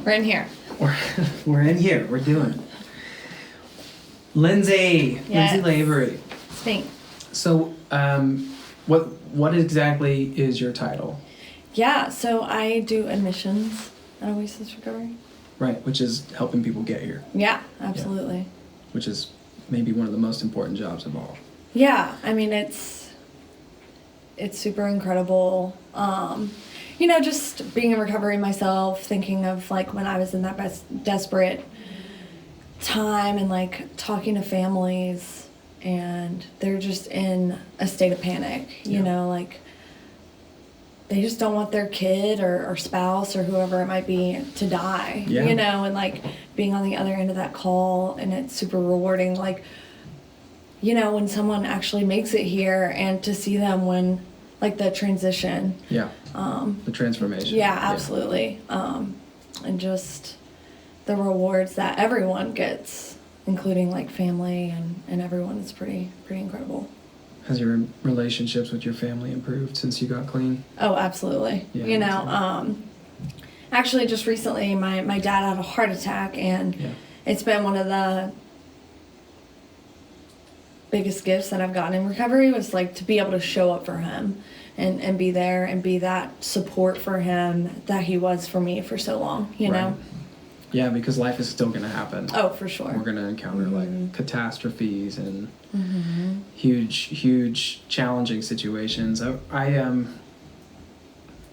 We're in here. We're in here. We're doing it. Lindsey Lavery. It's me. So, what exactly is your title? Yeah, so I do admissions at Oasis Recovery. Right, which is helping people get here. Yeah, absolutely. Yeah. Which is maybe one of the most important jobs of all. Yeah, I mean, it's super incredible. Just being in recovery myself, thinking of like when I was in that desperate time and like talking to families and they're just in a state of panic, you know, like they just don't want their kid or spouse or whoever it might be to die, you know, and like being on the other end of that call, and it's super rewarding, like, you know, when someone actually makes it here and to see them when, like, the transition. Yeah. The transformation. Yeah, absolutely. And just the rewards that everyone gets, including like family and everyone, is pretty incredible. Has your relationships with your family improved since you got clean? Oh, absolutely. Yeah, you know, actually just recently my dad had a heart attack, and it's been one of the biggest gifts that I've gotten in recovery, was like to be able to show up for him and be there and be that support for him that he was for me for so long, you know? Yeah, because life is still going to happen. Oh, for sure. We're going to encounter like catastrophes and huge challenging situations. I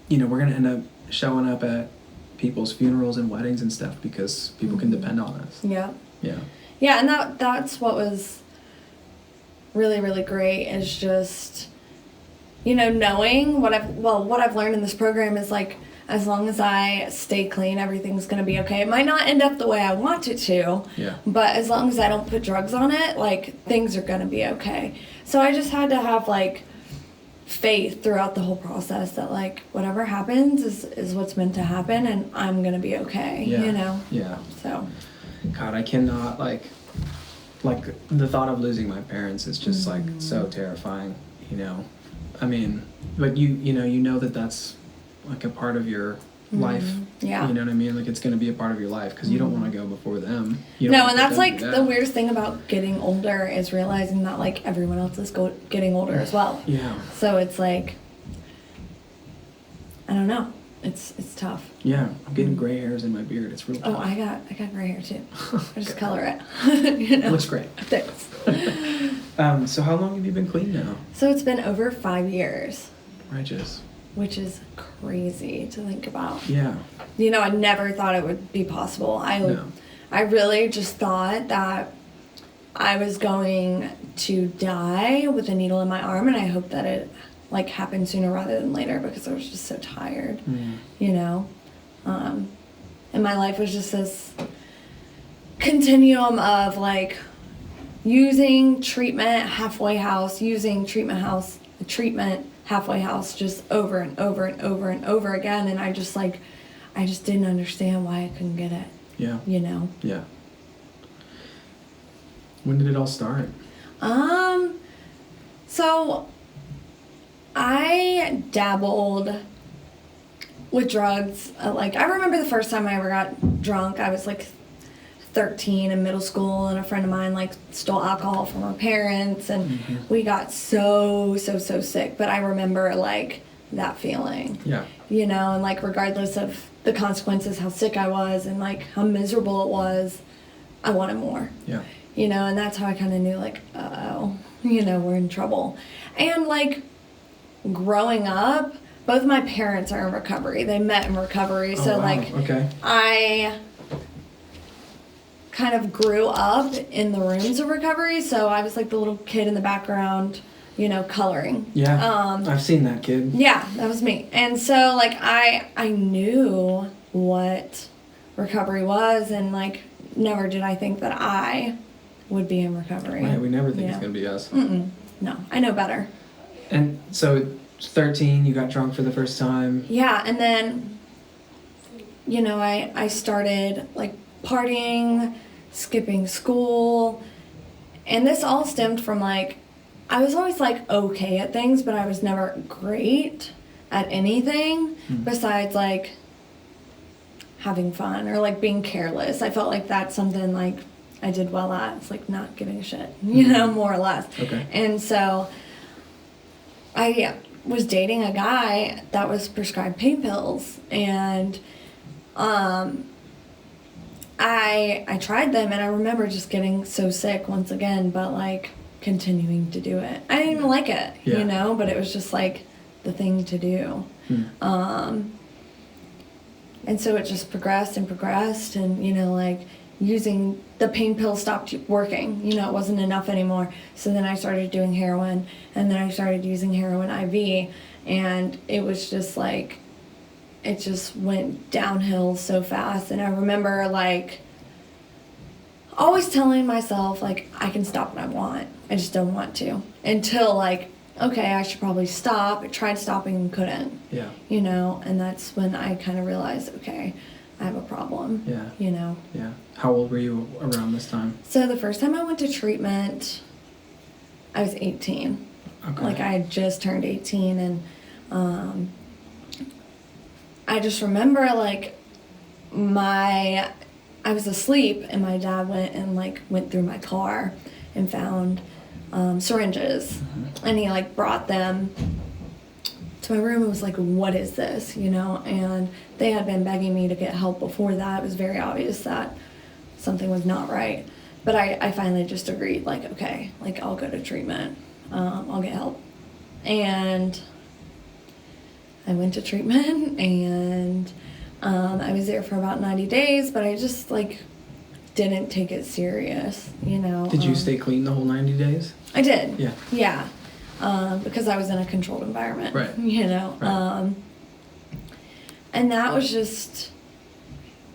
you know, we're going to end up showing up at people's funerals and weddings and stuff because people can depend on us. Yeah. Yeah. Yeah, and that's what was really, really great, is just, you know, knowing what I've learned in this program is like, as long as I stay clean, everything's going to be okay. It might not end up the way I want it to, but as long as I don't put drugs on it, like, things are going to be okay. So I just had to have, like, faith throughout the whole process that, like, whatever happens is what's meant to happen, and I'm going to be okay, you know? Yeah. So. God, I cannot, like, the thought of losing my parents is just, like, so terrifying, you know? I mean, but you know that that's like a part of your life. Yeah. You know what I mean? Like, it's going to be a part of your life because you don't want to go before them. No, and that's like the weirdest thing about getting older, is realizing that like everyone else is getting older as well. Yeah. So it's like, I don't know. It's tough. Yeah, I'm getting gray hairs in my beard. It's real tough. Oh, I got gray hair too. I just color it. You know? Looks great. Thanks. So how long have you been clean now? So it's been over 5 years. Righteous. Which is crazy to think about. Yeah. You know, I never thought it would be possible. I really just thought that I was going to die with a needle in my arm, and I hope that it like happened sooner rather than later, because I was just so tired, you know? And my life was just this continuum of like using treatment, halfway house, using treatment, halfway house, just over and over and over and over again. And I just didn't understand why I couldn't get it. Yeah. You know? Yeah. When did it all start? So I dabbled with drugs. Like, I remember the first time I ever got drunk, I was like 13 in middle school, and a friend of mine like stole alcohol from our parents, and we got so sick. But I remember like that feeling, you know, and like regardless of the consequences, how sick I was and like how miserable it was, I wanted more, you know. And that's how I kind of knew like, oh, you know, we're in trouble. And like growing up, both my parents are in recovery. They met in recovery. So like I kind of grew up in the rooms of recovery, so I was like the little kid in the background, you know, coloring. Yeah, I've seen that kid. Yeah, that was me. And so like I knew what recovery was, and like never did I think that I would be in recovery. Right, we never think it's gonna be us. No, I know better. And so 13, you got drunk for the first time. Yeah, and then, you know, I started like partying, skipping school, and this all stemmed from like, I was always like okay at things, but I was never great at anything besides like having fun or like being careless. I felt like that's something like I did well at. It's like not giving a shit, you know, more or less. Okay. And so I was dating a guy that was prescribed pain pills, and I tried them, and I remember just getting so sick once again, but like continuing to do it. I didn't even like it, Yeah. you know, but it was just like the thing to do. And so it just progressed and progressed, and you know, like using the pain pill stopped working. You know, it wasn't enough anymore. So then I started doing heroin, and then I started using heroin IV, and it was just like, it just went downhill so fast. And I remember like always telling myself like, I can stop when I want. I just don't want to. Until like, okay, I should probably stop. I tried stopping and couldn't. Yeah. You know, and that's when I kind of realized, okay, I have a problem. Yeah. You know. Yeah. How old were you around this time? So the first time I went to treatment, I was 18. Okay. Like I had just turned 18, and I just remember like I was asleep, and my dad went through my car and found syringes, and he like brought them to my room and was like, what is this, you know? And they had been begging me to get help before that. It was very obvious that something was not right, but I finally just agreed, like, okay, like I'll go to treatment, I'll get help. And I went to treatment, and I was there for about 90 days, but I just like didn't take it serious, you know. Did you stay clean the whole 90 days? I did. Yeah. Yeah. Because I was in a controlled environment. Right. You know. Right. And that was just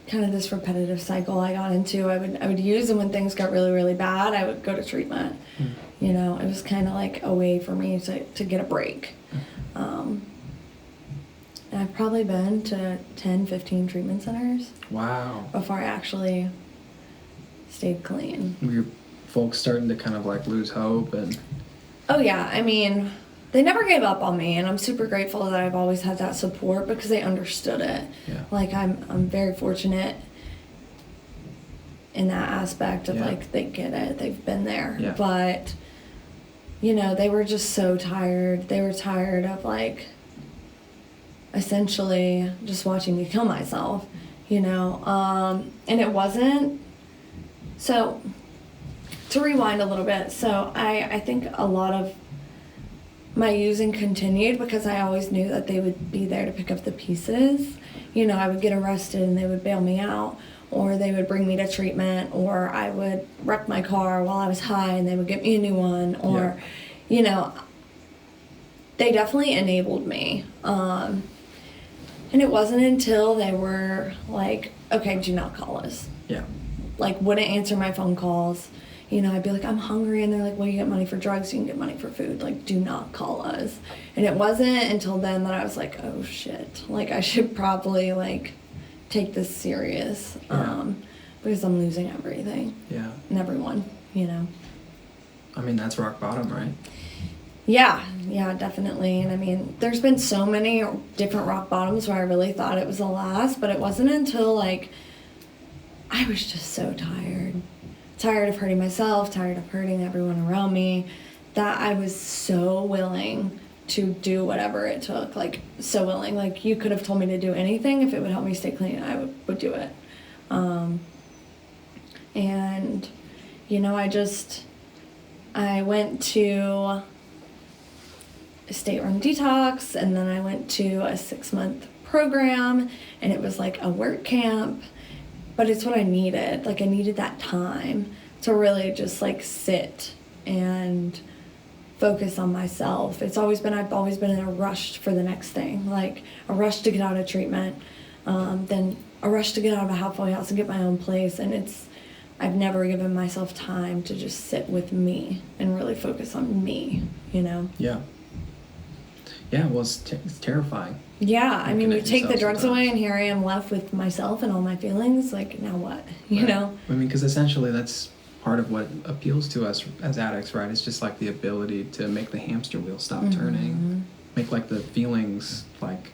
kind of this repetitive cycle I got into. I would use, and when things got really, really bad, I would go to treatment. You know, it was kind of like a way for me to get a break. And I've probably been to 10, 15 treatment centers. Wow. Before I actually stayed clean. Were your folks starting to kind of like lose hope? And Oh yeah, I mean, they never gave up on me, and I'm super grateful that I've always had that support because they understood it. Yeah. Like I'm very fortunate in that aspect of like they get it, they've been there. Yeah. But you know, they were just so tired. They were tired of like essentially just watching me kill myself, you know. And it wasn't, so to rewind a little bit, so I think a lot of my using continued because I always knew that they would be there to pick up the pieces. You know, I would get arrested and they would bail me out, or they would bring me to treatment, or I would wreck my car while I was high and they would get me a new one, or, you know, they definitely enabled me. And it wasn't until they were like, okay, do not call us. yeah. Like, wouldn't answer my phone calls. You know, I'd be like, I'm hungry, and they're like, well, you get money for drugs, you can get money for food. Like, do not call us. And it wasn't until then that I was like, oh shit, like I should probably like take this serious, because I'm losing everything. Yeah. And everyone, you know. I mean, that's rock bottom, right? Yeah, definitely. And I mean, there's been so many different rock bottoms where I really thought it was the last, but it wasn't until like I was just so tired of hurting myself, tired of hurting everyone around me, that I was so willing to do whatever it took. Like, so willing. Like, you could have told me to do anything. If it would help me stay clean, I would do it. And, you know, I went to a state-run detox, and then I went to a 6-month program, and it was like a work camp, but it's what I needed. Like, I needed that time to really just like sit and focus on myself. I've always been in a rush for the next thing, like a rush to get out of treatment, then a rush to get out of a halfway house and get my own place, and I've never given myself time to just sit with me and really focus on me, you know? Yeah. Yeah, well, it's terrifying. Yeah, I mean, you take the drugs sometimes. away, and here I am left with myself and all my feelings. Like, now what? You know? I mean, because essentially that's part of what appeals to us as addicts, right? It's just like the ability to make the hamster wheel stop turning, make like the feelings like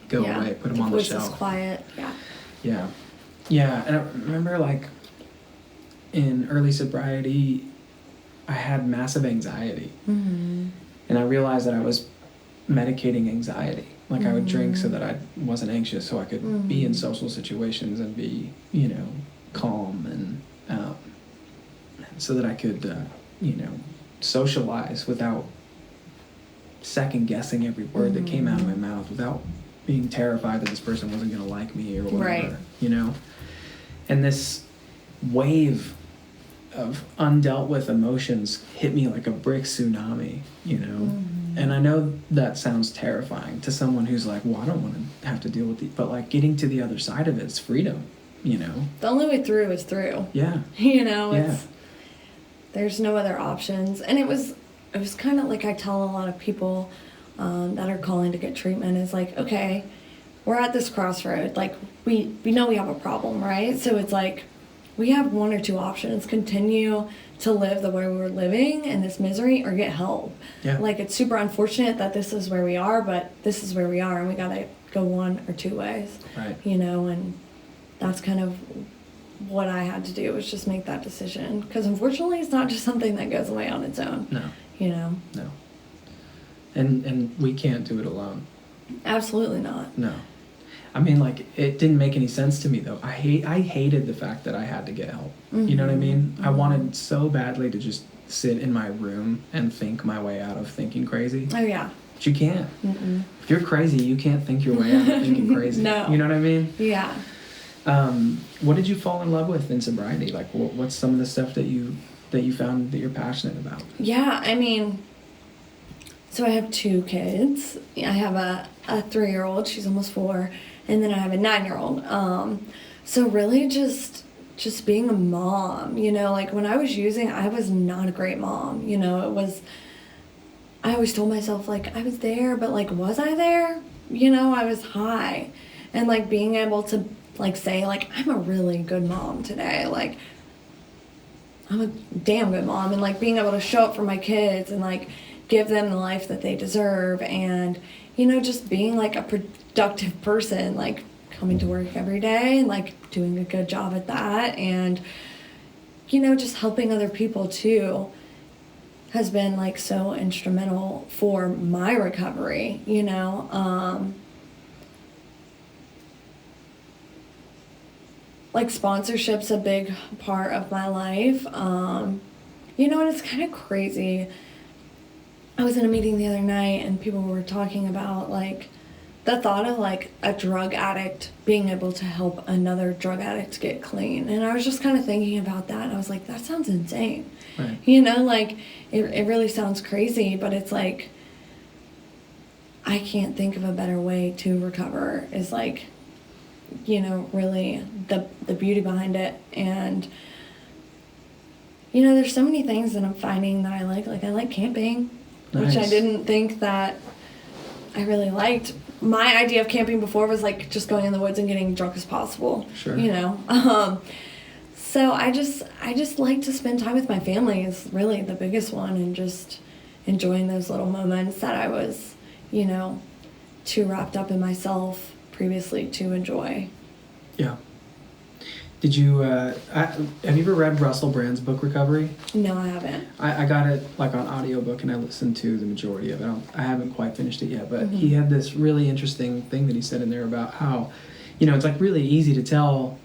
go away, put them on the voice shelf. is quiet. Yeah. Yeah. Yeah, and I remember, like, in early sobriety, I had massive anxiety. Mm-hmm. And I realized that I was medicating anxiety. Like, I would drink so that I wasn't anxious, so I could be in social situations and be, you know, calm, and so that I could, you know, socialize without second-guessing every word that came out of my mouth, without being terrified that this person wasn't going to like me or whatever, Right. you know? And this wave of undealt with emotions hit me like a brick tsunami, you know? And I know that sounds terrifying to someone who's like, well, I don't want to have to deal with it. But, like, getting to the other side of it's freedom, you know? The only way through is through. Yeah. You know, there's no other options. And it was kind of like I tell a lot of people that are calling to get treatment is like, okay, we're at this crossroad. Like, we know we have a problem, right? So it's like, we have one or two options: continue to live the way we're living in this misery, or get help. Yeah. Like, it's super unfortunate that this is where we are, but this is where we are, and we gotta go one or two ways. Right. You know, and that's kind of what I had to do, was just make that decision. Because unfortunately, it's not just something that goes away on its own. No. You know? No. And we can't do it alone. Absolutely not. No. I mean, like, it didn't make any sense to me, though. I hated the fact that I had to get help. You know what I mean? I wanted so badly to just sit in my room and think my way out of thinking crazy. Oh, yeah. But you can't. If you're crazy, you can't think your way out of thinking crazy. No. You know what I mean? Yeah. What did you fall in love with in sobriety? Like, what's some of the stuff that you found that you're passionate about? Yeah, I mean, so I have 2 kids. I have a 3-year-old, she's almost 4, and then I have a 9-year-old. So really just being a mom, you know, like, when I was using, I was not a great mom, you know. I always told myself, like, I was there, but, like, was I there? You know, I was high. And, like, being able to, like, say, like, I'm a really good mom today, like, I'm a damn good mom, and, like, being able to show up for my kids and, like, give them the life that they deserve, and, you know, just being, like, a productive person, like, coming to work every day and, like, doing a good job at that, and, you know, just helping other people too has been, like, so instrumental for my recovery, you know. Like, sponsorship's a big part of my life. You know, and it's kind of crazy. I was in a meeting the other night and people were talking about, like, the thought of, like, a drug addict being able to help another drug addict get clean. And I was just kind of thinking about that, and I was like, that sounds insane. Right. You know, like, it really sounds crazy, but it's like, I can't think of a better way to recover, is, like, you know, really the beauty behind it. And, you know, there's so many things that I'm finding that I like. Like, I like camping, Nice. which I didn't think that I really liked. My idea of camping before was, like, just going in the woods and getting drunk as possible. Sure. You know? So I just like to spend time with my family is really the biggest one, and just enjoying those little moments that I was, you know, too wrapped up in myself previously to enjoy. Yeah. Did you, have you ever read Russell Brand's book, Recovery? No, I haven't. I got it, like, on audiobook, and I listened to the majority of it. I haven't quite finished it yet, but he had this really interesting thing that he said in there about how, you know, it's, like, really easy to tell,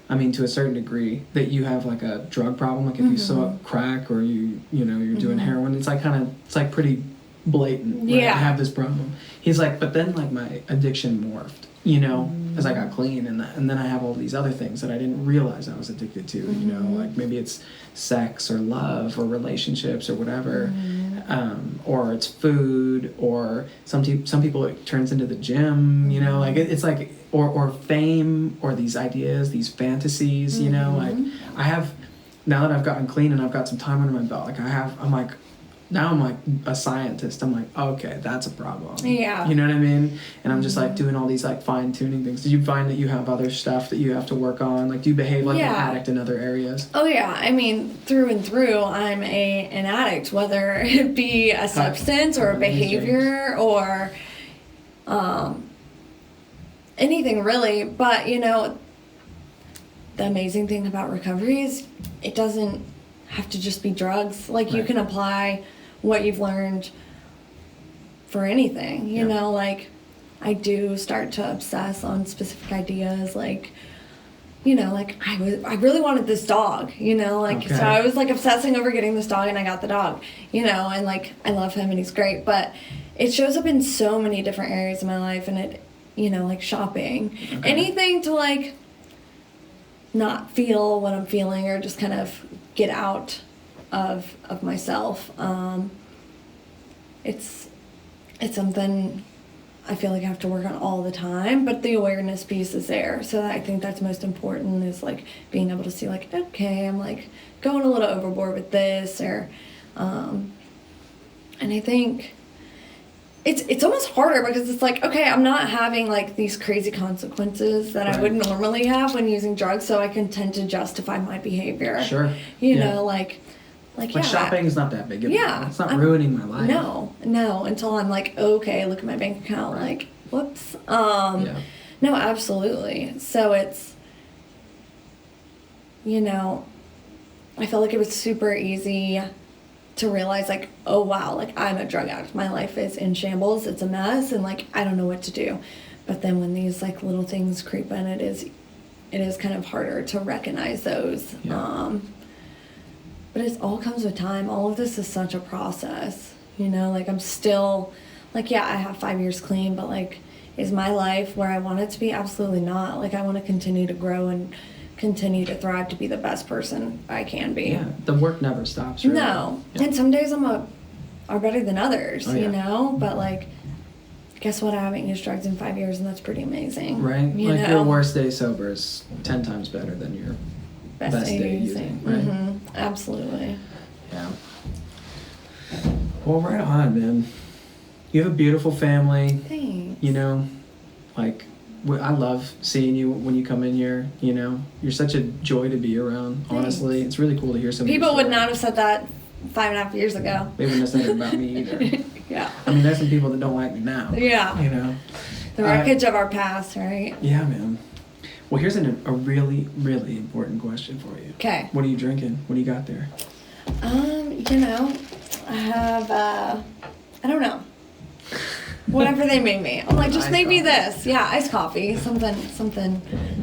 I mean, to a certain degree, that you have, like, a drug problem. Like, if you saw crack, or you know, you're doing heroin, it's, like, it's, like, pretty blatant, right? Yeah. I have this problem. He's like, but then, like, my addiction morphed, you know, as I got clean, and then I have all these other things that I didn't realize I was addicted to, you know, like, maybe it's sex or love or relationships or whatever, or it's food, or some people it turns into the gym, you know, like, it's like, or fame, or these ideas, these fantasies, you know, like, I have, now that I've gotten clean and I've got some time under my belt, like, I'm like a scientist. I'm like, okay, that's a problem. Yeah. You know what I mean? And I'm just, like, doing all these, like, fine-tuning things. Did you find that you have other stuff that you have to work on? Like, do you behave like an addict in other areas? Oh, yeah. I mean, through and through, I'm an addict, whether it be a substance or a behavior or anything really. But, you know, the amazing thing about recovery is it doesn't have to just be drugs. Like, you can apply what you've learned for anything, you know, like, I do start to obsess on specific ideas, like, you know, like, I really wanted this dog, you know, like, so I was, like, obsessing over getting this dog, and I got the dog, you know, and, like, I love him, and he's great, but it shows up in so many different areas of my life, and it, you know, like, shopping, anything to, like, not feel what I'm feeling, or just kind of get out of myself. It's something I feel like I have to work on all the time, but the awareness piece is there. So I think that's most important, is like being able to see, like, okay, I'm like going a little overboard with this, or and I think it's almost harder because it's like, okay, I'm not having like these crazy consequences that I would normally have when using drugs, so I can tend to justify my behavior. Sure. You know, like shopping is not that big of a deal. It's not I'm, ruining my life. No, until I'm like, okay, look at my bank account, like, whoops. No, absolutely. So it's, you know, I felt like it was super easy to realize, like, oh wow, like, I'm a drug addict. My life is in shambles. It's a mess, and like, I don't know what to do. But then when these like little things creep in, it is kind of harder to recognize those. But it all comes with time. All of this is such a process, you know, like, I'm still, like, yeah, I have 5 years clean, but, like, is my life where I want it to be? Absolutely not. Like, I want to continue to grow and continue to thrive to be the best person I can be. Yeah, the work never stops, really. No. And some days are better than others, you know, but, like, guess what? I haven't used drugs in 5 years, and that's pretty amazing. Right? You know? Your worst day sober is 10 times better than your best day using, right? Absolutely. Yeah. Well, right on, man. You have a beautiful family. Thanks. You know, like, I love seeing you when you come in here. You know, you're such a joy to be around. Thanks. Honestly, it's really cool to hear some. People would not have said that 5.5 years ago. They wouldn't have said it about me either. Yeah. I mean, there's some people that don't like me now. Yeah. You know. The wreckage of our past, right? Yeah, man. Well, here's a really, really important question for you. Okay. What are you drinking? What do you got there? You know, I have, I don't know. Whatever they made me. I'm like, just make me this. Yeah, iced coffee. Something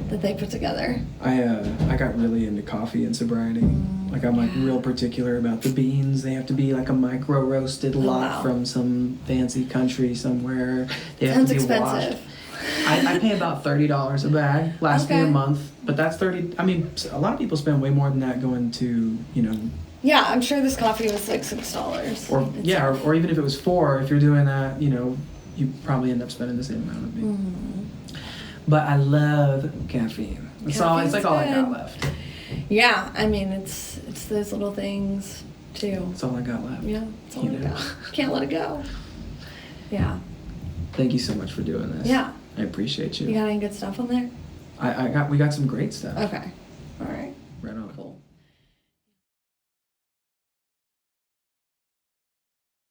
that they put together. I got really into coffee and sobriety. Like, I'm like real particular about the beans. They have to be like a micro roasted lot from some fancy country somewhere. They have to be expensive. washed. I pay about $30 a bag. Lasts me a month, but that's 30. I mean, a lot of people spend way more than that going to, you know. Yeah, I'm sure this coffee was like $6. Or even if it was $4, if you're doing that, you know, you probably end up spending the same amount of me. But I love caffeine. It's like all I got left. Yeah, I mean, it's those little things too. That's all I got left. Yeah, that's all I got. Can't let it go. Yeah. Thank you so much for doing this. Yeah. I appreciate you. You got any good stuff on there? We got some great stuff. Okay.